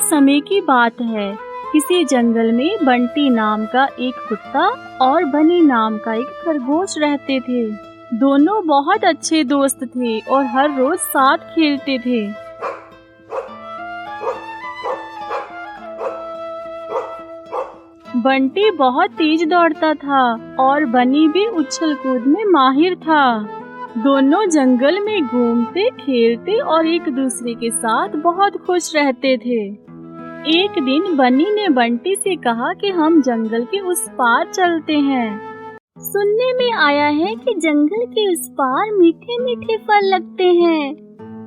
समय की बात है। किसी जंगल में बंटी नाम का एक कुत्ता और बनी नाम का एक खरगोश रहते थे। दोनों बहुत अच्छे दोस्त थे और हर रोज साथ खेलते थे। बंटी बहुत तेज दौड़ता था और बनी भी उछल कूद में माहिर था। दोनों जंगल में घूमते खेलते और एक दूसरे के साथ बहुत खुश रहते थे। एक दिन बनी ने बंटी से कहा कि हम जंगल के उस पार चलते हैं। सुनने में आया है कि जंगल के उस पार मीठे मीठे फल लगते हैं,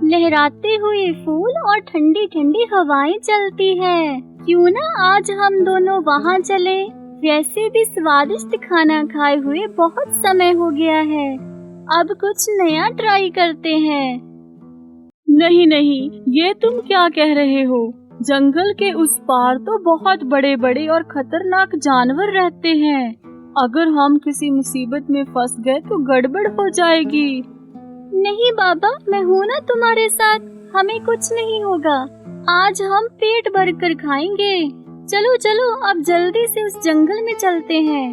लहराते हुए फूल और ठंडी ठंडी हवाएं चलती हैं। क्यों ना आज हम दोनों वहां चलें? वैसे भी स्वादिष्ट खाना खाए हुए बहुत समय हो गया है, अब कुछ नया ट्राई करते हैं। नहीं नहीं, ये तुम क्या कह रहे हो? जंगल के उस पार तो बहुत बड़े बड़े और खतरनाक जानवर रहते हैं। अगर हम किसी मुसीबत में फंस गए तो गड़बड़ हो जाएगी। नहीं बाबा, मैं हूँ ना तुम्हारे साथ, हमें कुछ नहीं होगा। आज हम पेट भर कर खाएंगे। चलो चलो, अब जल्दी से उस जंगल में चलते हैं।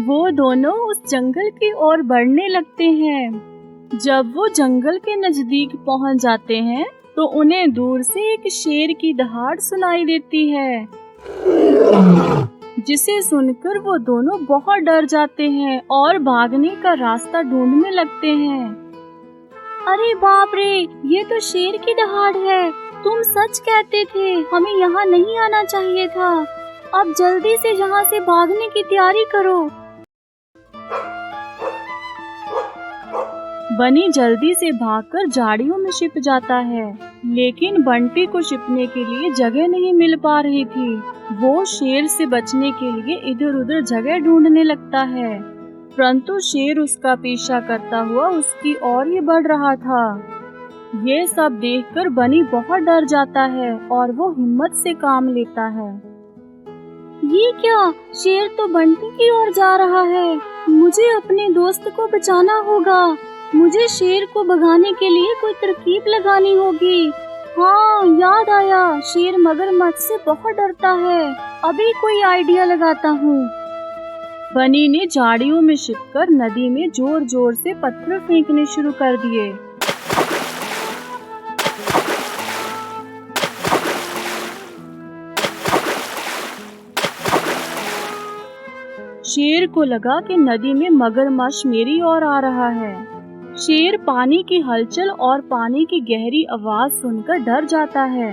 वो दोनों उस जंगल की ओर बढ़ने लगते हैं। जब वो जंगल के नजदीक पहुंच जाते हैं तो उन्हें दूर से एक शेर की दहाड़ सुनाई देती है, जिसे सुनकर वो दोनों बहुत डर जाते हैं और भागने का रास्ता ढूंढने लगते हैं। अरे बाप रे, ये तो शेर की दहाड़ है। तुम सच कहते थे, हमें यहाँ नहीं आना चाहिए था। अब जल्दी से यहाँ से भागने की तैयारी करो। बनी जल्दी से भागकर झाड़ियों में छिप जाता है, लेकिन बंटी को छिपने के लिए जगह नहीं मिल पा रही थी। वो शेर से बचने के लिए इधर उधर जगह ढूंढने लगता है, परंतु शेर उसका पीछा करता हुआ उसकी ओर ही बढ़ रहा था। ये सब देखकर बनी बहुत डर जाता है और वो हिम्मत से काम लेता है। ये क्या? शेर तो बंटी की ओर जा रहा है। मुझे अपने दोस्त को बचाना होगा। मुझे शेर को भगाने के लिए कोई तरकीब लगानी होगी। हाँ, याद आया, शेर मगरमच्छ से बहुत डरता है। अभी कोई आइडिया लगाता हूँ। बनी ने झाड़ियों में छिपकर नदी में जोर जोर से पत्थर फेंकने शुरू कर दिए। शेर को लगा कि नदी में मगरमच्छ मेरी ओर आ रहा है। शेर पानी की हलचल और पानी की गहरी आवाज सुनकर डर जाता है।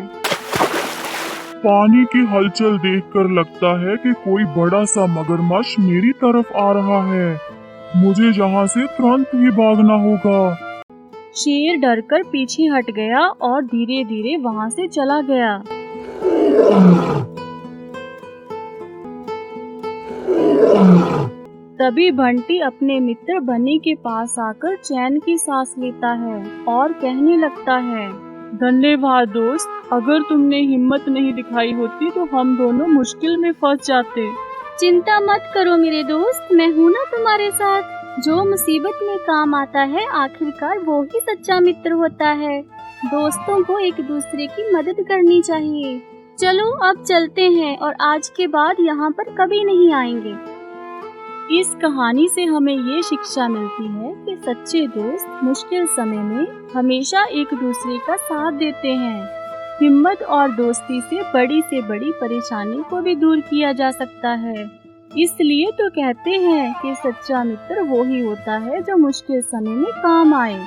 पानी की हलचल देखकर लगता है कि कोई बड़ा सा मगरमच्छ मेरी तरफ आ रहा है। मुझे यहाँ से तुरंत ही भागना होगा। शेर डरकर पीछे हट गया और धीरे धीरे वहाँ से चला गया। तभी बंटी अपने मित्र बनी के पास आकर चैन की सांस लेता है और कहने लगता है, धन्यवाद दोस्त, अगर तुमने हिम्मत नहीं दिखाई होती तो हम दोनों मुश्किल में फंस जाते। चिंता मत करो मेरे दोस्त, मैं हूँ ना तुम्हारे साथ। जो मुसीबत में काम आता है आखिरकार वो ही सच्चा मित्र होता है। दोस्तों को एक दूसरे की मदद करनी चाहिए। चलो अब चलते हैं और आज के बाद यहाँ पर कभी नहीं आएंगे। इस कहानी से हमें ये शिक्षा मिलती है कि सच्चे दोस्त मुश्किल समय में हमेशा एक दूसरे का साथ देते हैं। हिम्मत और दोस्ती से बड़ी परेशानी को भी दूर किया जा सकता है। इसलिए तो कहते हैं कि सच्चा मित्र वो ही होता है जो मुश्किल समय में काम आए।